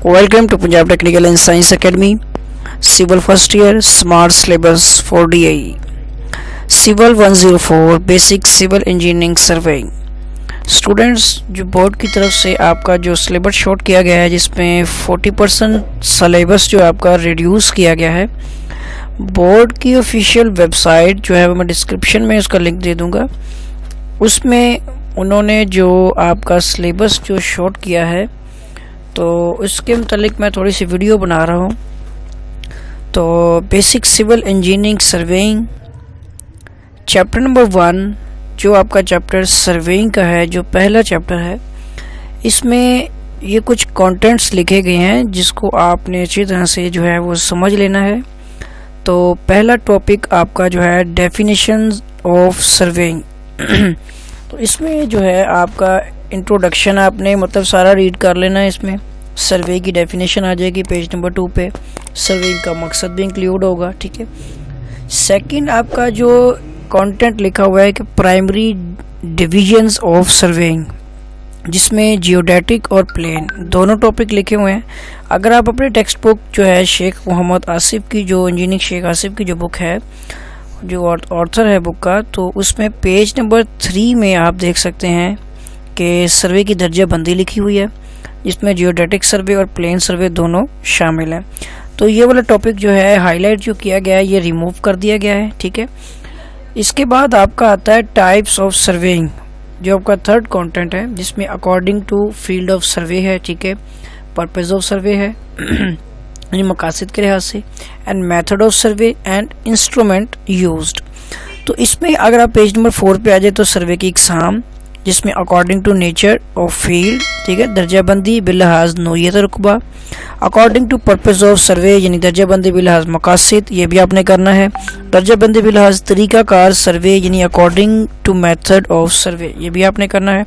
Welcome to Punjab Technical and Science Academy. Civil first year Smart Syllabus for DIE. Civil 104 Basic Civil Engineering Surveying. Students, जो board की तरफ से आपका जो syllabus short किया गया है, जिसमें 40% सिलेबस जो आपका रिड्यूस किया गया है, बोर्ड की ऑफिशियल वेबसाइट जो है वो मैं डिस्क्रिप्शन में उसका लिंक दे दूंगा। उसमें उन्होंने जो आपका सिलेबस जो शॉर्ट किया है, तो उसके मुतालिक मैं थोड़ी सी वीडियो बना रहा हूँ। तो basic civil engineering surveying chapter number 1 जो आपका चैप्टर सर्वेइंग का है, जो पहला चैप्टर है, इसमें ये कुछ कंटेंट्स लिखे गए हैं जिसको आपने अच्छी तरह से जो है वो समझ लेना है। तो पहला टॉपिक आपका जो है डेफिनेशंस ऑफ सर्वेइंग। तो इसमें जो है आपका इंट्रोडक्शन आपने मतलब सारा रीड कर लेना है। इसमें सर्वे की डेफिनेशन आ जाएगी पेज नंबर 2 पे, सर्वे का मकसद भी इंक्लूड होगा, ठीक है। सेकंड आपका जो कंटेंट लिखा हुआ है कि प्राइमरी डिविजन्स ऑफ सर्वेइंग, जिसमें जियोडेटिक और प्लेन दोनों टॉपिक लिखे हुए हैं। अगर आप अपने टेक्स्ट बुक जो है शेख मोहम्मद आसिफ की, जो इंजीनियरिंग शेख आसिफ की जो बुक है, जो ऑर्थर है बुक का, तो उसमें पेज नंबर 3 में आप देख सकते हैं कि सर्वे की दर्जाबंदी लिखी हुई है, जिसमें जियोडेटिक सर्वे और प्लेन सर्वे दोनों शामिल हैं। तो ये वाला टॉपिक जो है हाईलाइट जो किया गया है, ये रिमूव कर दिया गया है, ठीक है। इसके बाद आपका आता है टाइप्स ऑफ सर्वेइंग, जो आपका थर्ड कंटेंट है, जिसमें according to field of survey है, ठीक है, पर्पस ऑफ सर्वे है यानी मकासद के लिहाज से, and method of survey and instrument used. तो इसमें अगर आप पेज नंबर 4 पे आ जाए तो सर्वे की इकसाम, जिसमें according to nature of field, ठीक है, दर्जाबंदी बिलहाज नोयत रुकबा, according to purpose of survey यानी दर्जाबंदी बिलहाज मकासद, ये भी आपने करना है। दर्जाबंदी बिलहाज तरीक़ाकार सर्वे यानी according to method of survey, ये भी आपने करना है।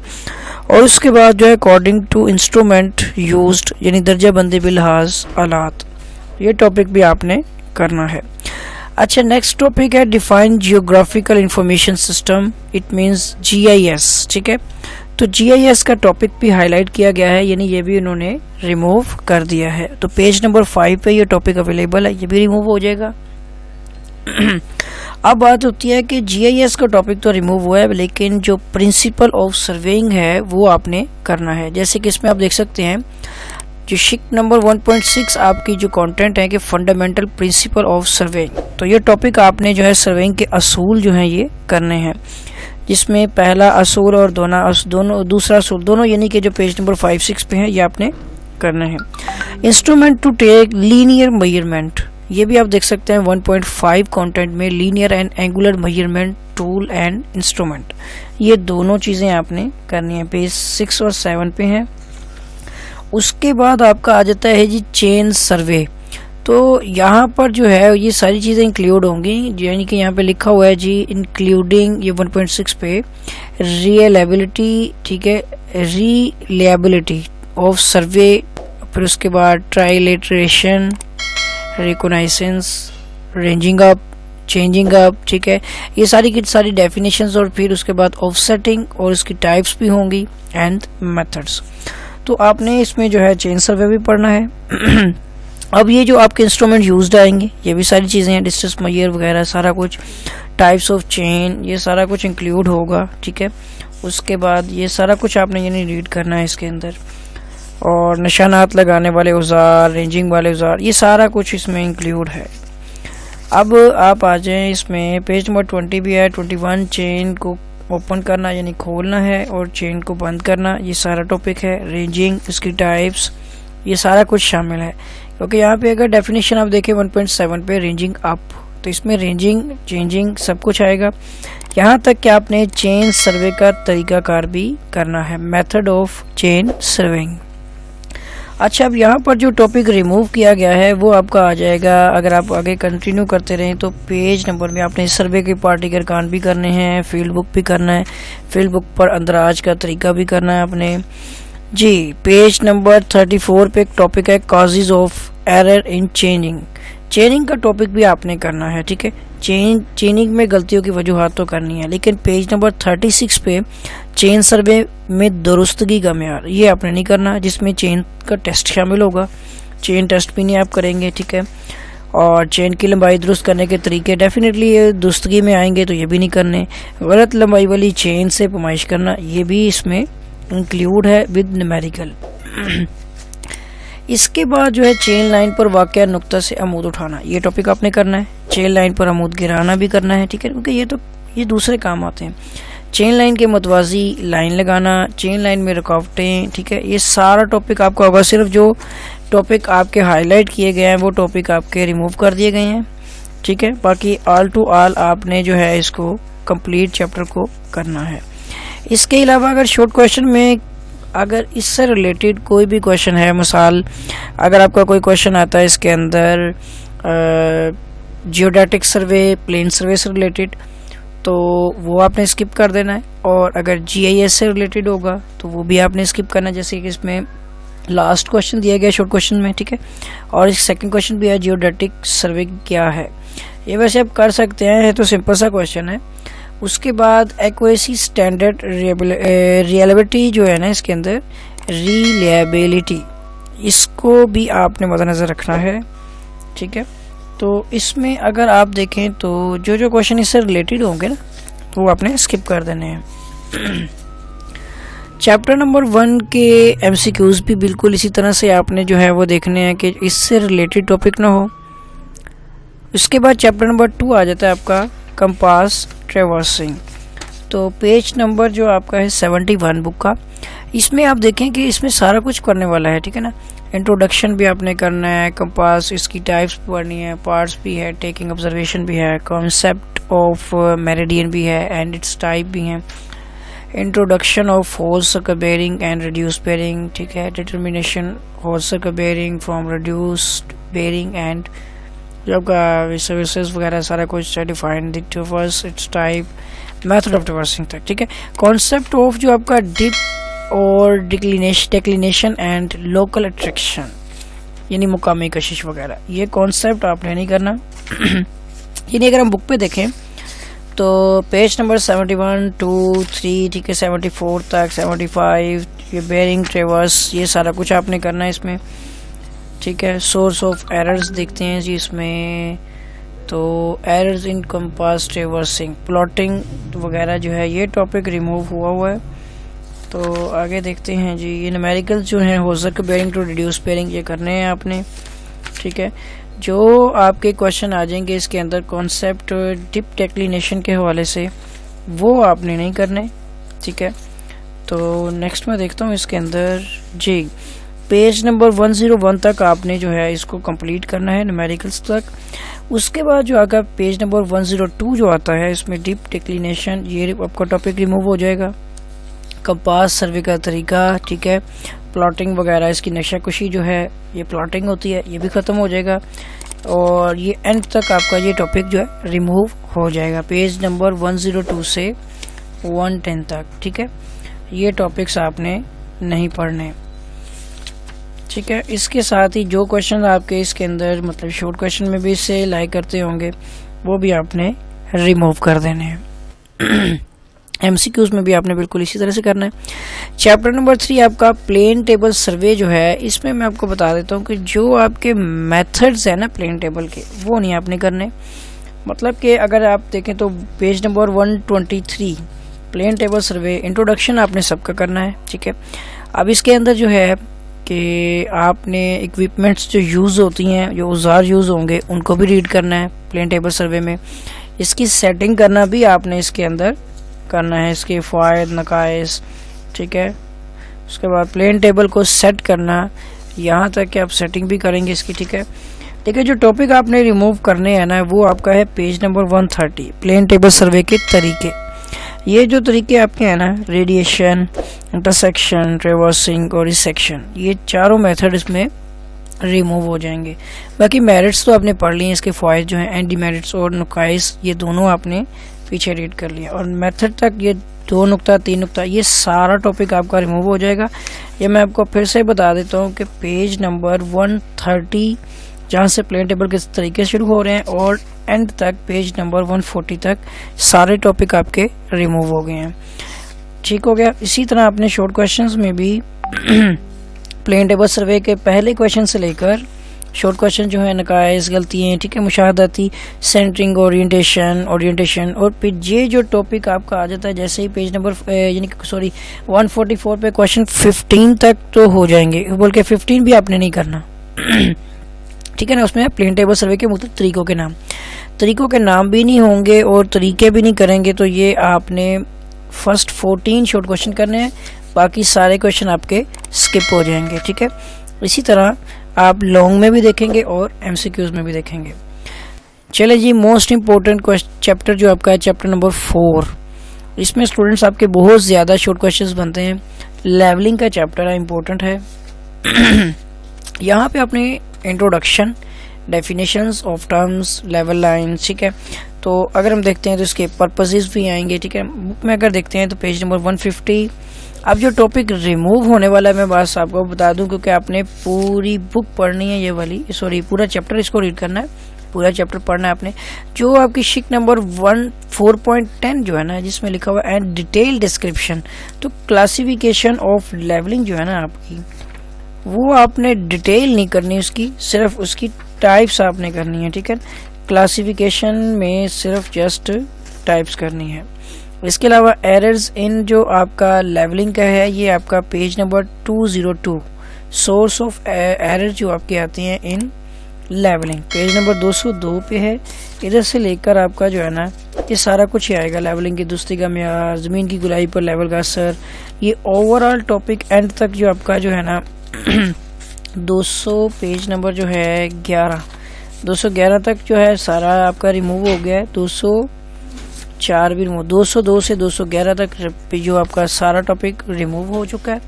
और उसके बाद जो है अकॉर्डिंग टू इंस्ट्रूमेंट यूज्ड यानी दर्जाबंदी बिलहाज आलात, ये टॉपिक भी आपने करना है। अच्छा, नेक्स्ट टॉपिक है define geographical information system, it means GIS, ठीक है। तो GIS का टॉपिक भी हाईलाइट किया गया है, यानी ये भी उन्होंने रिमूव कर दिया है। तो पेज नंबर 5 पे ये टॉपिक अवेलेबल है, ये भी रिमूव हो जाएगा। अब बात होती है कि GIS का टॉपिक तो रिमूव हुआ है, लेकिन जो प्रिंसिपल ऑफ सर्वेइंग है वो आपने करना है। जैसे कि इसमें आप देख सकते हैं जो शिक नंबर 1.6 आपकी जो कंटेंट है कि फंडामेंटल प्रिंसिपल ऑफ सर्वेइंग, तो ये टॉपिक आपने जो है सर्वेइंग के असूल जो हैं ये करने हैं, जिसमें पहला असूल और दूसरा असूल दोनों यानी कि जो पेज नंबर 5-6 पे है ये आपने करना है। Instrument to take linear measurement, ये भी आप देख सकते हैं 1.5 कंटेंट में linear and angular measurement tool and instrument, ये दोनों चीज़ें आपने करनी है, पेज 6 और 7 पे हैं। उसके बाद आपका आ जाता है जी चेन सर्वे। तो यहाँ पर जो है ये सारी चीज़ें इंक्लूड होंगी, यानी कि यहाँ पे लिखा हुआ है जी इंक्लूडिंग, ये 1.6 पे रिलायबिलिटी, ठीक है, रिलायबिलिटी ऑफ सर्वे, फिर उसके बाद trilateration, रिकोनाइसेंस, ranging up, changing up, ठीक है, ये सारी की सारी डेफिनेशंस, और फिर उसके बाद ऑफसेटिंग और इसकी टाइप्स भी होंगी एंड मेथड्स। तो आपने इसमें जो है चेन सर्वे भी पढ़ना है। अब ये जो आपके इंस्ट्रूमेंट यूज्ड आएंगे, ये भी सारी चीज़ें हैं, डिस्टेंस मेजर वगैरह सारा कुछ, टाइप्स ऑफ चेन, ये सारा कुछ इंक्लूड होगा, ठीक है। उसके बाद ये सारा कुछ आपने यानी रीड करना है इसके अंदर, और निशानात लगाने वाले औजार, रेंजिंग वाले औजार, ये सारा कुछ इसमें इंक्लूड है। अब आप आ जाएँ इसमें पेज नंबर 20 भी है, 21 चेन को ओपन करना यानी खोलना है और चेन को बंद करना, ये सारा टॉपिक है। रेंजिंग, इसकी टाइप्स, ये सारा कुछ शामिल है। क्योंकि यहाँ पे अगर डेफिनेशन आप देखें 1.7 पे रेंजिंग अप, तो इसमें रेंजिंग, चेंजिंग सब कुछ आएगा। यहाँ तक कि आपने चेन सर्वे का तरीकाकार भी करना है, मेथड ऑफ चेन सर्वेइंग। अच्छा, अब यहाँ पर जो टॉपिक रिमूव किया गया है वो आपका आ जाएगा, अगर आप आगे कंटिन्यू करते रहें तो पेज नंबर में आपने सर्वे के पार्टी के अरकान भी करने हैं, फील्ड बुक भी करना है, फील्ड बुक पर अंदराज का तरीका भी करना है आपने जी। पेज नंबर 34 पे एक टॉपिक है causes of error in changing, चेनिंग का टॉपिक भी आपने करना है, ठीक है। चेनिंग में गलतियों की वजूहात तो करनी है, लेकिन पेज नंबर 36 पे चेन सर्वे में दुरुस्तगी का मेयार ये आपने नहीं करना, जिसमें चेन का टेस्ट शामिल होगा। चेन टेस्ट भी नहीं आप करेंगे, ठीक है। और चेन की लंबाई दुरुस्त करने के तरीके डेफिनेटली ये दुरुस्तगी में आएंगे, तो ये भी नहीं करने। गलत लंबाई वाली चेन से पैमाइश करना ये भी इसमें इंक्लूड है विद न्यूमेरिकल। इसके बाद जो है चेन लाइन पर वाक़या नुक्ता से अमूद उठाना, ये टॉपिक आपने करना है। चेन लाइन पर अमूद गिराना भी करना है, ठीक है, क्योंकि ये दूसरे काम आते हैं। चेन लाइन के मतवाजी लाइन लगाना, चेन लाइन में रुकावटें, ठीक है, ये सारा टॉपिक आपका होगा। सिर्फ जो टॉपिक आपके हाईलाइट किए गए हैं वो टॉपिक आपके रिमूव कर दिए गए हैं, ठीक है। बाकी ऑल टू ऑल आपने जो है इसको कंप्लीट चैप्टर को करना है। इसके अलावा अगर शॉर्ट क्वेश्चन में अगर इससे रिलेटेड कोई भी क्वेश्चन है, मिसाल अगर आपका कोई क्वेश्चन आता है इसके अंदर जियोडेटिक सर्वे, प्लेन सर्वे से रिलेटेड, तो वो आपने स्किप कर देना है। और अगर जीआईएस से रिलेटेड होगा तो वो भी आपने स्किप करना है, जैसे कि इसमें लास्ट क्वेश्चन दिया गया शॉर्ट क्वेश्चन में, ठीक है। और इस सेकंड क्वेश्चन भी है जियोडेटिक सर्वे क्या है, ये वैसे आप कर सकते हैं, ये तो सिंपल सा क्वेश्चन है। उसके बाद एक्यूरेसी स्टैंडर्ड रियलिबिलिटी जो है ना इसके अंदर रिलायबिलिटी, इसको भी आपने मद्देनज़र रखना है, ठीक है। तो इसमें अगर आप देखें तो जो क्वेश्चन इससे रिलेटेड होंगे ना वो आपने स्किप कर देने हैं। चैप्टर नंबर 1 के एमसीक्यूज भी बिल्कुल इसी तरह से आपने जो है वो देखने हैं कि इससे रिलेटेड टॉपिक ना हो। उसके बाद चैप्टर नंबर 2 आ जाता है आपका कंपास ट्रेवर्सिंग। तो पेज नंबर जो आपका है 71 बुक का, इसमें आप देखें कि इसमें सारा कुछ करने वाला है, ठीक है ना। इंट्रोडक्शन भी आपने करना है, कंपास इसकी टाइप्स पढ़नी है, पार्ट्स भी है, टेकिंग ऑब्जर्वेशन भी है, कॉन्सेप्ट ऑफ मेरिडियन भी है एंड इट्स टाइप भी है, introduction of whole circle bearing and reduce bearing, ठीक है, determination whole circle bearing from reduced bearing and जो आपका सर्विसेज वगैरह सारा कुछ define traverse it's type method of traversing तक, ठीक है। कॉन्सेप्ट ऑफ जो आपका डिप और डिक्लिनेशन एंड लोकल अट्रैक्शन यानी मुकामी कशिश वगैरह, ये कॉन्सेप्ट आपने नहीं करना। यानी अगर हम बुक पे देखें तो पेज नंबर 71, 2, 3, ठीक है, 74 तक 75 ये बेयरिंग ट्रेवर्स ये सारा कुछ आपने करना है इसमें, ठीक है। सोर्स ऑफ एरर्स देखते हैं जी इसमें, तो errors in compass traversing plotting वगैरह जो है ये टॉपिक रिमूव हुआ है। तो आगे देखते हैं जी, ये न्यूमेरिकल जो है whole circle bearing to reduce bearing ये करने हैं आपने, ठीक है। जो आपके क्वेश्चन आ जाएंगे इसके अंदर कॉन्सेप्ट डिप डिक्लिनेशन के हवाले से वो आपने नहीं करने, ठीक है। तो नेक्स्ट मैं देखता हूँ इसके अंदर जी पेज नंबर 101 तक आपने जो है इसको कंप्लीट करना है न्यूमेरिकल्स तक। उसके बाद जो आगे पेज नंबर 102 जो आता है इसमें डीप डिक्लिनेशन ये आपका टॉपिक रिमूव हो जाएगा। कंपास सर्वे का तरीका, ठीक है, प्लॉटिंग वगैरह इसकी नक्शाकुशी जो है ये प्लॉटिंग होती है ये भी ख़त्म हो जाएगा और ये एंड तक आपका ये टॉपिक जो है रिमूव हो जाएगा पेज नंबर 102 से 110 तक, ठीक है। ये टॉपिक्स आपने नहीं पढ़ने, ठीक है। इसके साथ ही जो क्वेश्चन आपके इसके अंदर मतलब शॉर्ट क्वेश्चन में भी इससे लाइक करते होंगे वो भी आपने रिमूव कर देने हैं। एमसीक्यूज में भी आपने बिल्कुल इसी तरह से करना है। चैप्टर नंबर 3 आपका प्लेन टेबल सर्वे जो है इसमें मैं आपको बता देता हूँ कि जो आपके मेथड्स है ना प्लेन टेबल के वो नहीं आपने करने। मतलब कि अगर आप देखें तो page number 123 plane table survey introduction आपने सबका करना है, ठीक है। अब इसके अंदर जो है कि आपने इक्विपमेंट्स जो यूज़ होती हैं जो औजार यूज़ होंगे उनको भी रीड करना है प्लेन टेबल सर्वे में। इसकी सेटिंग करना भी आपने इसके अंदर करना है, इसके फ़ायद नकाइस, ठीक है। उसके बाद प्लेन टेबल को सेट करना यहाँ तक कि आप सेटिंग भी करेंगे इसकी, ठीक है। देखिए जो टॉपिक आपने रिमूव करने हैं ना वो आपका है page number 130 plane table survey के तरीके। ये जो तरीके आपके हैं ना रेडिएशन, इंटरसेक्शन, ट्रेवर्सिंग और रिसेक्शन ये चारों मेथड इसमें रिमूव हो जाएंगे। बाकी मेरिट्स तो आपने पढ़ लिए, इसके फ़ायदे जो हैं एंड डिमेरिट्स और नुकाइस ये दोनों आपने पीछे रीड कर लिया और मेथड तक ये 2 नुक्ता 3 नुक्ता ये सारा टॉपिक आपका रिमूव हो जाएगा। ये मैं आपको फिर से बता देता हूँ कि पेज नंबर 130 जहाँ से प्लेन टेबल के तरीके शुरू हो रहे हैं और एंड तक पेज नंबर 140 तक सारे टॉपिक आपके रिमूव हो गए हैं। ठीक हो गया। इसी तरह आपने शॉर्ट क्वेश्चंस में भी प्लेन टेबल सर्वे के पहले क्वेश्चन से लेकर शॉर्ट क्वेश्चन जो है नकाइस, गलतियाँ, ठीक है, मुशाहदाती, सेंटरिंग, ओरिएंटेशन और फिर ये जो टॉपिक आपका आ जाता है जैसे ही पेज नंबर यानी कि 144 पे क्वेश्चन 15 तक तो हो जाएंगे, बोल के 15 भी आपने नहीं करना ठीक है ना। उसमें प्लेन टेबल सर्वे के मुख्तलिफ तरीकों के नाम भी नहीं होंगे और तरीके भी नहीं करेंगे, तो ये आपने फर्स्ट 14 शॉर्ट क्वेश्चन करने हैं, बाकी सारे क्वेश्चन आपके स्किप हो जाएंगे। ठीक है, इसी तरह आप लॉन्ग में भी देखेंगे और एमसीक्यूज में भी देखेंगे। चले जी, मोस्ट इम्पोर्टेंट चैप्टर जो आपका है चैप्टर नंबर 4, इसमें स्टूडेंट्स आपके बहुत ज़्यादा शॉर्ट क्वेश्चंस बनते हैं। लेवलिंग का चैप्टर है, इम्पोर्टेंट है यहाँ पे आपने introduction, definitions of terms, level lines, ठीक है। तो अगर हम देखते हैं तो इसके पर्पसेस भी आएंगे। ठीक है, बुक में अगर देखते हैं तो पेज नंबर 150। अब जो टॉपिक रिमूव होने वाला है मैं बस आपको बता दूं, क्योंकि आपने पूरी बुक पढ़नी है, ये वाली पूरा चैप्टर इसको रीड करना है, पूरा चैप्टर पढ़ना है आपने। जो आपकी शीट नंबर 4.10 जो है ना, जिसमें लिखा हुआ है एंड डिटेल डिस्क्रिप्शन, तो क्लासिफिकेशन ऑफ लेवलिंग जो है ना आपकी, वो आपने डिटेल नहीं करनी उसकी, सिर्फ उसकी टाइप्स आपने करनी है। ठीक है, क्लासिफिकेशन में सिर्फ जस्ट टाइप्स करनी है। इसके अलावा एरर्स इन जो आपका लेवलिंग का है, ये आपका page number 202 source of error जो आपके आते हैं इन लेवलिंग, पेज नंबर 202 पे है। इधर से लेकर आपका जो है ना ये सारा कुछ ही आएगा, लेवलिंग की दुरुस्ती का मेयार, ज़मीन की गुलाई पर लेवल का असर, ये ओवरऑल टॉपिक एंड तक जो आपका जो है ना 200 पेज नंबर जो है 211 तक जो है सारा आपका रिमूव हो गया है। 204 भी रिमूव, 202 से 211 तक जो आपका सारा टॉपिक रिमूव हो चुका है।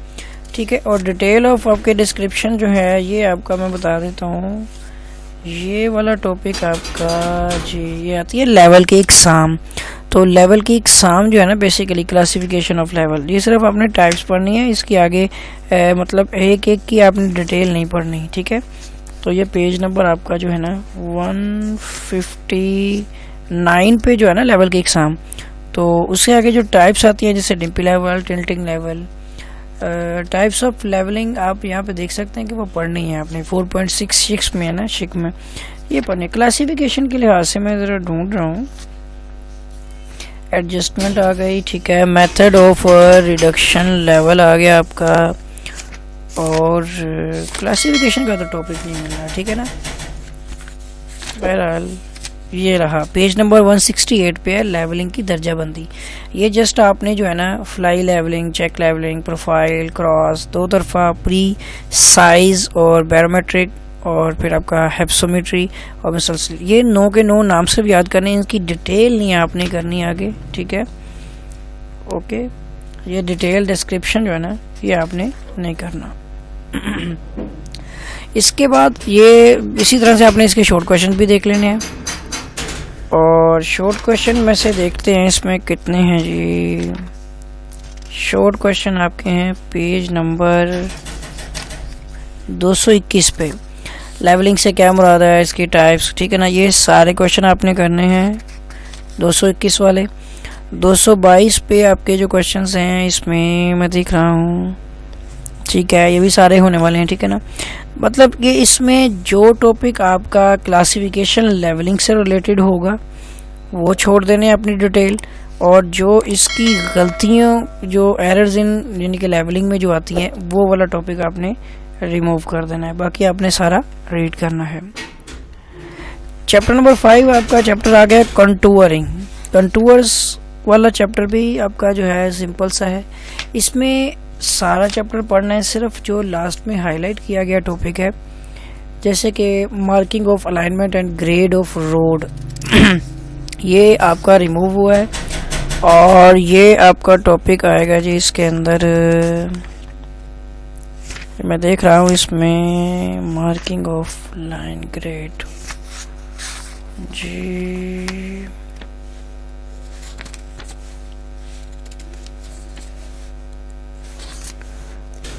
ठीक है, और डिटेल ऑफ आपके डिस्क्रिप्शन जो है ये आपका मैं बता देता हूँ, ये वाला टॉपिक आपका जी ये आती है लेवल की एग्ज़ाम। तो लेवल की एग्ज़ाम जो है ना बेसिकली क्लासिफिकेशन ऑफ लेवल, ये सिर्फ आपने टाइप्स पढ़नी है, इसके आगे मतलब एक एक की आपने डिटेल नहीं पढ़नी। ठीक है, तो ये पेज नंबर आपका जो है ना 159 पे जो है ना लेवल की एग्ज़ाम, तो उससे आगे जो टाइप्स आती हैं जैसे dumpy level, tilting level, types of levelling आप यहाँ पे देख सकते हैं कि वो पढ़नी है आपने 4.66 में है ना, शिक में ये पढ़नी। क्लासिफिकेशन के लिहाज से मैं ज़रा ढूंढ रहा हूँ, एडजस्टमेंट आ गई, ठीक है, मेथड ऑफ रिडक्शन लेवल आ गया आपका, और क्लासिफिकेशन का तो टॉपिक नहीं मिल रहा। ठीक है ना, बहरहाल ये रहा पेज नंबर 168 पे है लेवलिंग की दर्जाबंदी। ये जस्ट आपने जो है ना fly levelling, check levelling, profile, cross, दो तरफा, प्री, साइज और बैरोमेट्रिक, और फिर आपका हेप्सोमेट्री और मिसल्सल, ये 9 के 9 नाम से भी याद करने, इनकी डिटेल नहीं आपने करनी आगे। ठीक है, ओके, ये डिटेल डिस्क्रिप्शन जो है ना ये आपने नहीं करना। इसके बाद ये इसी तरह से आपने इसके शॉर्ट क्वेश्चन भी देख लेने हैं, और शॉर्ट क्वेश्चन में से देखते हैं इसमें कितने हैं जी। शॉर्ट क्वेश्चन आपके हैं पेज नंबर 221 पे, लेवलिंग से क्या मुराद है, इसकी टाइप्स, ठीक है ना, ये सारे क्वेश्चन आपने करने हैं 221 वाले। 222 पे आपके जो क्वेश्चंस हैं इसमें मैं देख रहा हूँ, ठीक है, ये भी सारे होने वाले हैं। ठीक है ना, मतलब कि इसमें जो टॉपिक आपका क्लासिफिकेशन लेवलिंग से रिलेटेड होगा वो छोड़ देने अपनी डिटेल, और जो इसकी गलतियों जो एरर्स इन यानी कि लेवलिंग में जो आती हैं वो वाला टॉपिक आपने रिमूव कर देना है, बाकी आपने सारा रीड करना है। चैप्टर नंबर 5 आपका चैप्टर आ गया कंटूअरिंग। कंटूअर्स वाला चैप्टर भी आपका जो है सिंपल सा है, इसमें सारा चैप्टर पढ़ना है, सिर्फ जो लास्ट में हाईलाइट किया गया टॉपिक है जैसे कि marking of alignment and grade of road ये आपका रिमूव हुआ है, और ये आपका टॉपिक आएगा जी इसके अंदर, मैं देख रहा हूँ इसमें मार्किंग ऑफ लाइन ग्रेड जी,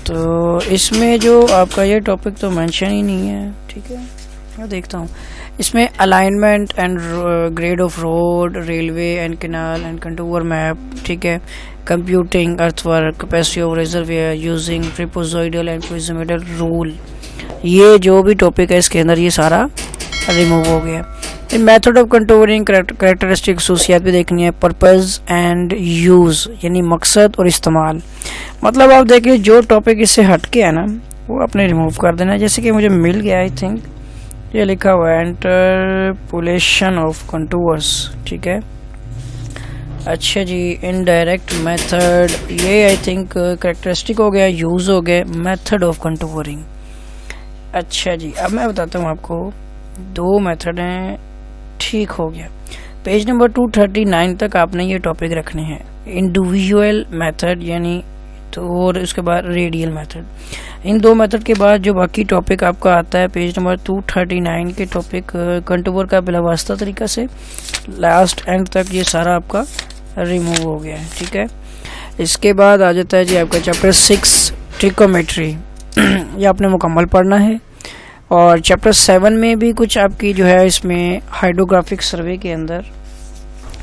तो इसमें जो आपका ये टॉपिक तो मेंशन ही नहीं है। ठीक है, मैं देखता हूँ इसमें alignment and grade of road, railway and canal and contour map, ठीक है, computing earthwork, capacity of reservoir using trapezoidal and prismoidal rule, ये जो भी टॉपिक है इसके अंदर ये सारा रिमूव हो गया। मेथड ऑफ कंटूरिंग, करेक्टरिस्टिक खसूसियात भी देखनी है, पर्पज़ एंड यूज़ यानी मकसद और इस्तेमाल। मतलब आप देखिए जो टॉपिक इससे हट के है ना वो आपने रिमूव कर देना है। जैसे कि मुझे मिल गया, आई थिंक ये लिखा हुआ है इंटरपोलेशन ऑफ कंटूर्स, ठीक है। अच्छा जी, इनडायरेक्ट मेथड, ये आई थिंक करेक्टरिस्टिक हो गया, यूज़ हो गया, मेथड ऑफ कंटूरिंग। अच्छा जी, अब मैं बताता हूँ आपको, दो मेथड हैं, ठीक हो गया। पेज नंबर 239 तक आपने ये टॉपिक रखने हैं, इंडिविजुअल मेथड यानी तो, और उसके बाद रेडियल मेथड। इन दो मेथड के बाद जो बाकी टॉपिक आपका आता है पेज नंबर 239 के टॉपिक कंटूर का बिलावास्ता तरीका से लास्ट एंड तक ये सारा आपका रिमूव हो गया है, ठीक है। इसके बाद आ जाता है जी आपका चैप्टर 6 ट्रिकोमेट्री, ये आपने मुकम्मल पढ़ना है। और चैप्टर 7 में भी कुछ आपकी जो है इसमें हाइड्रोग्राफिक सर्वे के अंदर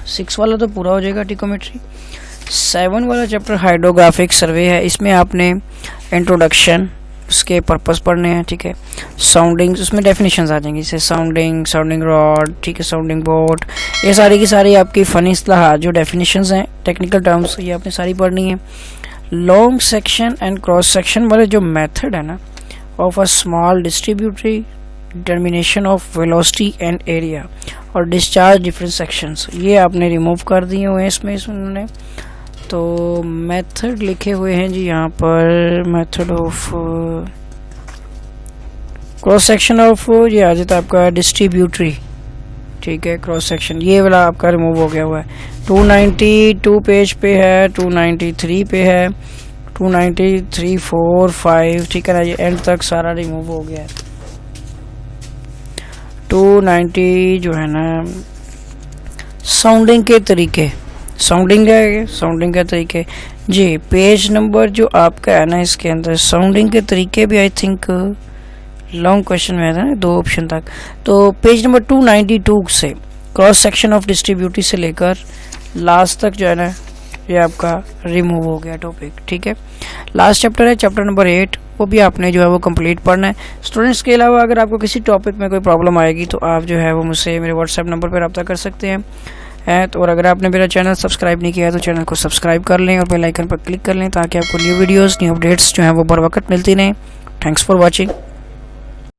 6 वाला तो पूरा हो जाएगा ट्रिकोमेट्री, 7 वाला चैप्टर हाइड्रोग्राफिक सर्वे है, इसमें आपने इंट्रोडक्शन, उसके पर्पस पढ़ने हैं, ठीक है। साउंडिंग, उसमें डेफिनेशंस आ जाएंगी, जैसे साउंडिंग, साउंडिंग रॉड, ठीक है, साउंडिंग बोट, ये सारी की सारी आपकी फ़नी इस्तिलाहात जो डेफिनेशंस हैं, टेक्निकल टर्म्स, ये आपने सारी पढ़नी है। Long section and cross section वाले जो मेथड है ना of a small distributary, determination of velocity and area और डिस्चार्ज डिफरेंट सेक्शंस, ये आपने रिमूव कर दिए हुए हैं इसमें उन्होंने। तो मेथड लिखे हुए हैं जी यहाँ पर, method of cross section of, ये आ जाता है आपका डिस्ट्रीब्यूटरी, ठीक है, क्रॉस सेक्शन, ये वाला आपका रिमूव हो गया हुआ है। 292 पेज पे है, 293 पे है, 293, 4, 5, ठीक है ना, ये एंड तक सारा रिमूव हो गया है। 290 जो है ना साउंडिंग के तरीके, साउंडिंग है, साउंडिंग के तरीके जी, पेज नंबर जो आपका है ना इसके अंदर साउंडिंग के तरीके भी आई थिंक लॉन्ग क्वेश्चन में है ना 2 ऑप्शन तक। तो पेज नंबर 292 से क्रॉस सेक्शन ऑफ डिस्ट्रीब्यूटरी से लेकर लास्ट तक जो है ना ये आपका रिमूव हो गया टॉपिक, ठीक है। लास्ट चैप्टर है चैप्टर नंबर 8, वो भी आपने जो है वो कंप्लीट पढ़ना है। स्टूडेंट्स के अलावा अगर आपको किसी टॉपिक में कोई प्रॉब्लम आएगी तो आप जो है वो मुझसे मेरे व्हाट्सएप नंबर पर रब्ता कर सकते हैं। तो और अगर आपने मेरा चैनल सब्सक्राइब नहीं किया है तो चैनल को सब्सक्राइब कर लें और बेल आइकन पर क्लिक कर लें ताकि आपको न्यू वीडियोस, न्यू अपडेट्स जो हैं वो बर वक्त मिलती रहें। Thanks for watching.